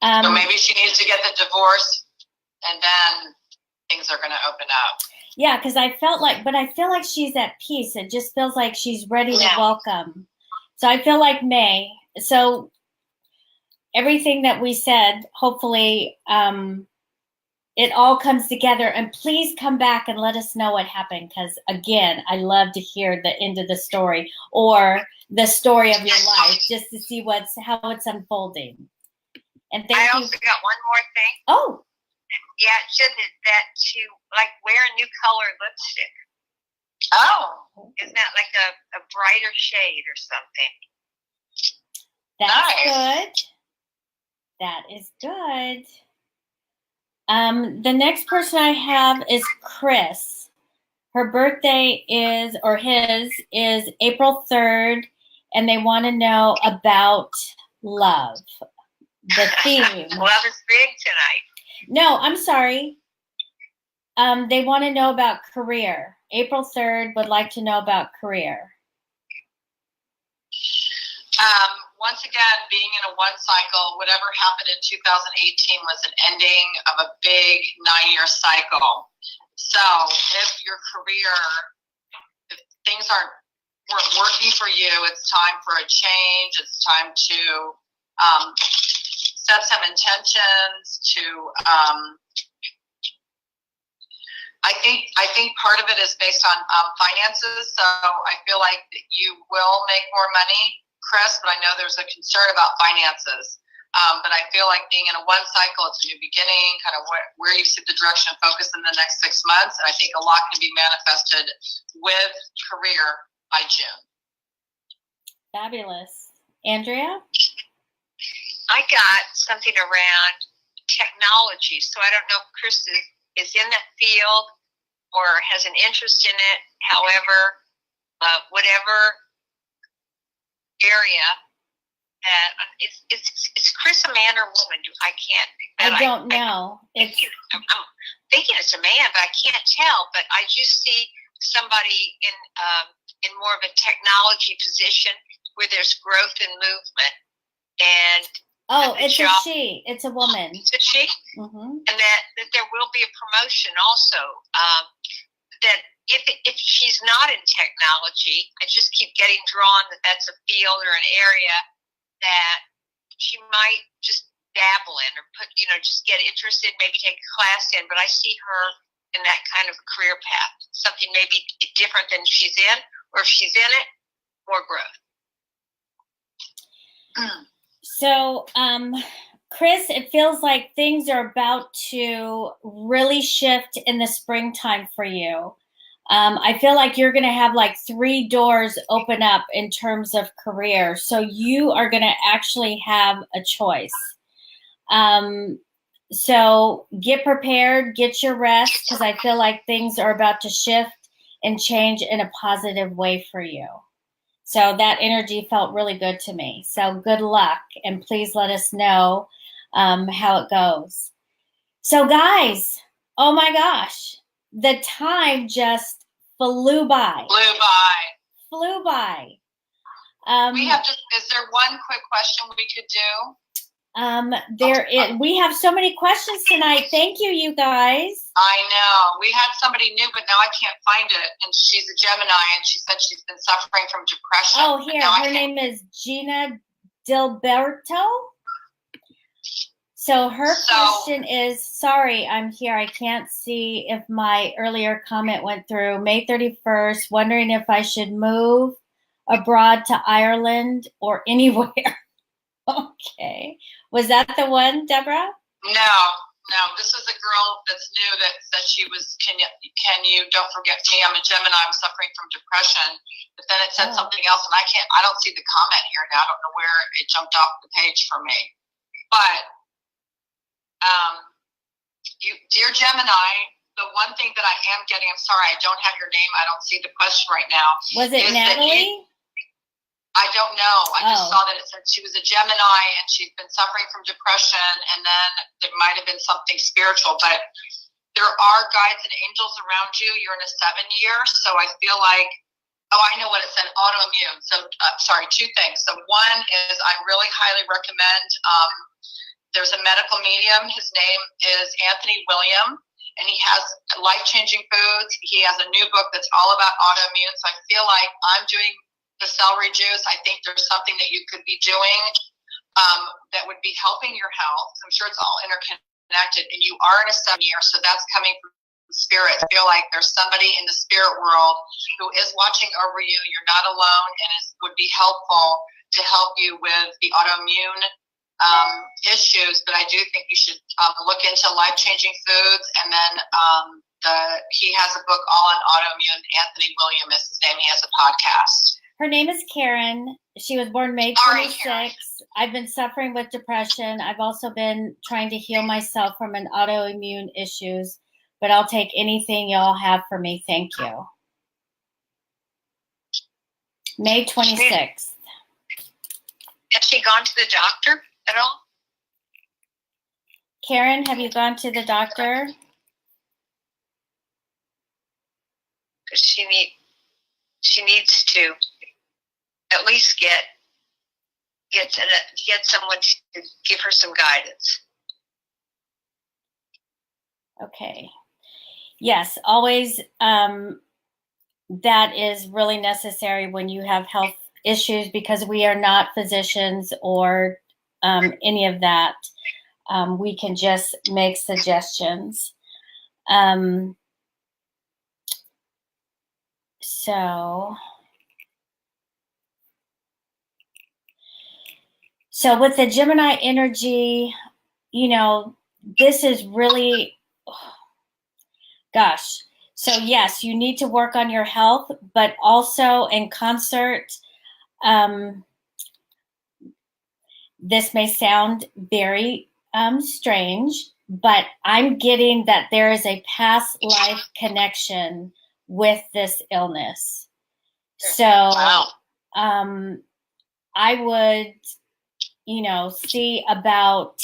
So maybe she needs to get the divorce, and then things are going to open up. Yeah, because I feel like she's at peace. It just feels like she's ready to welcome. So I feel like May. So everything that we said, hopefully, it all comes together. And please come back and let us know what happened. Because again, I love to hear the end of the story or the story of your life, just to see how it's unfolding. And thank you. I also got one more thing. Oh. Yeah, it said that to like wear a new color lipstick. Oh, Isn't that like a brighter shade or something? That's nice. good. That is good. The next person I have is Chris. Her birthday is April 3rd, and they want to know about love. The theme. Love is big tonight. No, I'm sorry. They want to know about career. April 3rd would like to know about career. Once again, being in a one cycle, whatever happened in 2018 was an ending of a big 9-year cycle. So if your career, if things weren't working for you, it's time for a change. It's time to set some intentions to, I think part of it is based on finances. So I feel like that you will make more money, Chris, but I know there's a concern about finances. But I feel like being in a one cycle, it's a new beginning, kind of where you see the direction of focus in the next 6 months. And I think a lot can be manifested with career by June. Fabulous. Andrea? I got something around technology. So I don't know if Chris is in that field or has an interest in it. However, whatever area that is Chris a man or woman? I can't. I don't know. I'm thinking it's a man, but I can't tell. But I just see somebody in more of a technology position where there's growth and movement. And it's a she. It's a woman. It's a she. Mm-hmm. And that there will be a promotion also. That if she's not in technology, I just keep getting drawn that that's a field or an area that she might just dabble in or just get interested, maybe take a class in. But I see her in that kind of a career path, something maybe different than she's in, or if she's in it, more growth. So, Chris, it feels like things are about to really shift in the springtime for you. I feel like you're going to have like 3 doors open up in terms of career. So you are going to actually have a choice. So get prepared, get your rest, because I feel like things are about to shift and change in a positive way for you. So that energy felt really good to me. So good luck, and please let us know how it goes. So guys, oh my gosh, the time just flew by. Flew by. Is there one quick question we could do? We have so many questions tonight. Thank you, you guys. I know. We had somebody new, but now I can't find it. And she's a Gemini, and she said she's been suffering from depression. Oh, here. Her name is Gina Dilberto. So her question is, sorry, I'm here. I can't see if my earlier comment went through. May 31st, wondering if I should move abroad to Ireland or anywhere. Okay. Was that the one, Deborah? No. This is a girl that's new that said she was, can you, don't forget me, I'm a Gemini, I'm suffering from depression. But then it said something else, and I don't see the comment here now. I don't know where it jumped off the page for me. But, dear Gemini, the one thing that I am getting, I'm sorry, I don't have your name. I don't see the question right now. Was it Natalie? I don't know. I just saw that it said she was a Gemini and she's been suffering from depression, and then there might have been something spiritual. But there are guides and angels around you. You're in a 7-year, so I feel like, I know what it said, autoimmune. So, sorry, 2 things. So one is I really highly recommend, there's a medical medium. His name is Anthony William, and he has life-changing foods. He has a new book that's all about autoimmune. So I feel like I'm doing the celery juice. I think there's something that you could be doing that would be helping your health. I'm sure it's all interconnected, and you are in a 7-year, so that's coming from spirit. I feel like there's somebody in the spirit world who is watching over you. You're not alone, and would be helpful to help you with the autoimmune issues, but I do think you should look into life-changing foods. And then he has a book all on autoimmune. Anthony William is his name. He has a podcast. Her name is Karen. She was born May 26th. I've been suffering with depression. I've also been trying to heal myself from an autoimmune issues, but I'll take anything y'all have for me. Thank you. May 26th. Has she gone to the doctor at all? Karen, have you gone to the doctor? Because she needs to at least get someone to give her some guidance. Okay. Yes, always. That is really necessary when you have health issues, because we are not physicians or any of that. We can just make suggestions. So with the Gemini energy, this is really, gosh. So yes, you need to work on your health, but also in concert, this may sound very strange, but I'm getting that there is a past life connection with this illness. So wow. I would, see about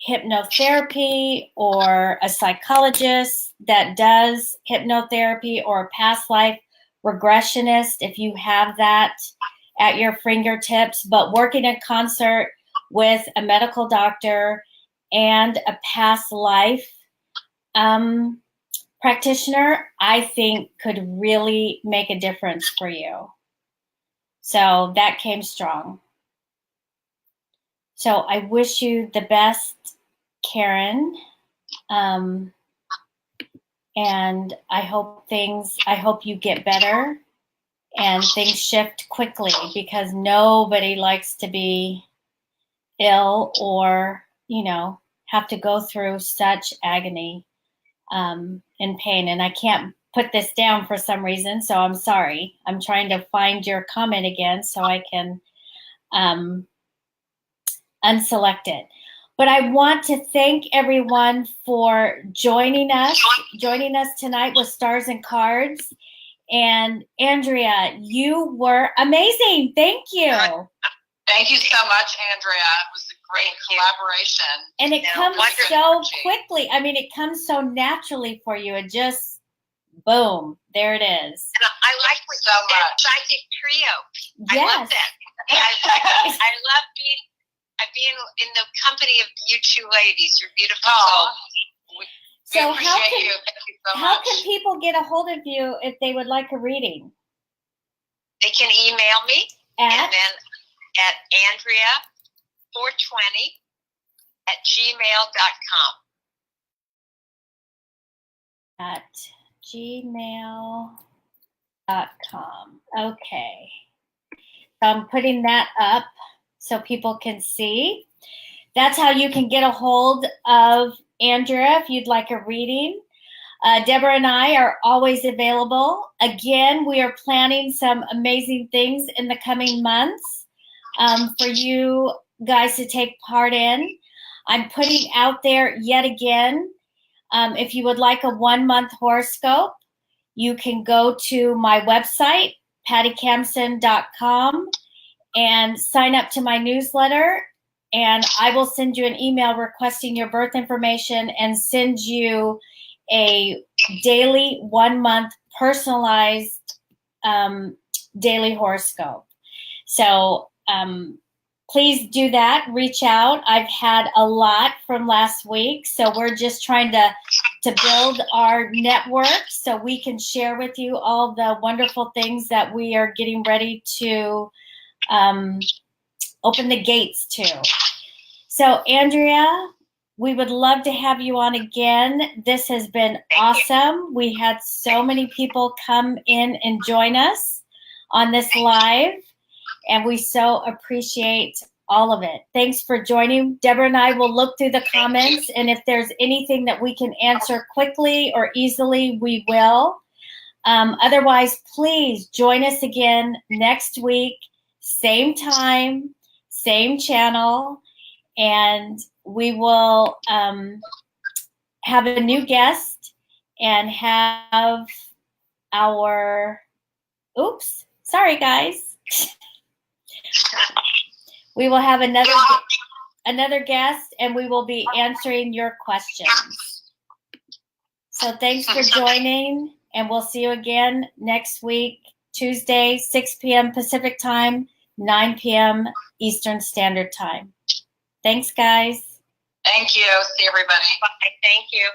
hypnotherapy or a psychologist that does hypnotherapy, or a past life regressionist if you have that at your fingertips, but working in concert with a medical doctor and a past life practitioner, I think could really make a difference for you. So that came strong. So I wish you the best, Karen. And I hope you get better and things shift quickly, because nobody likes to be ill or, have to go through such agony and pain. And I can't put this down for some reason, so I'm sorry. I'm trying to find your comment again so I can unselect it. But I want to thank everyone for joining us tonight with Stars and Cards. And Andrea, you were amazing. Thank you. Thank you so much, Andrea. It was a great collaboration. And it comes so quickly. I mean, it comes so naturally for you. It just, boom, there it is. And I like what you said, psychic trio. Yes. I love that. I love being in the company of you two ladies. You're beautiful. So we appreciate you. Thank you so how much. can people get a hold of you if they would like a reading? They can email me and then at Andrea420@gmail.com. At gmail.com. Okay. So I'm putting that up so people can see. That's how you can get a hold of Andrea if you'd like a reading. Deborah and I are always available. Again, we are planning some amazing things in the coming months for you guys to take part in. I'm putting out there yet again, if you would like a 1-month horoscope, you can go to my website, pattykamson.com, and sign up to my newsletter, and I will send you an email requesting your birth information and send you a daily 1-month personalized daily horoscope. So please do that. Reach out. I've had a lot from last week, so we're just trying to build our network so we can share with you all the wonderful things that we are getting ready to open the gates to. So Andrea, we would love to have you on again. This has been awesome. We had so many people come in and join us on this live, and we so appreciate all of it. Thanks for joining. Deborah and I will look through the comments, and if there's anything that we can answer quickly or easily, we will. Otherwise, please join us again next week, same time, same channel, and we will have a new guest and have our, oops, sorry guys. We will have another guest, and we will be answering your questions. So thanks for joining, and we'll see you again next week, Tuesday, 6 p.m. Pacific Time, 9 p.m. Eastern Standard Time. Thanks, guys. Thank you. See everybody. Bye. Thank you.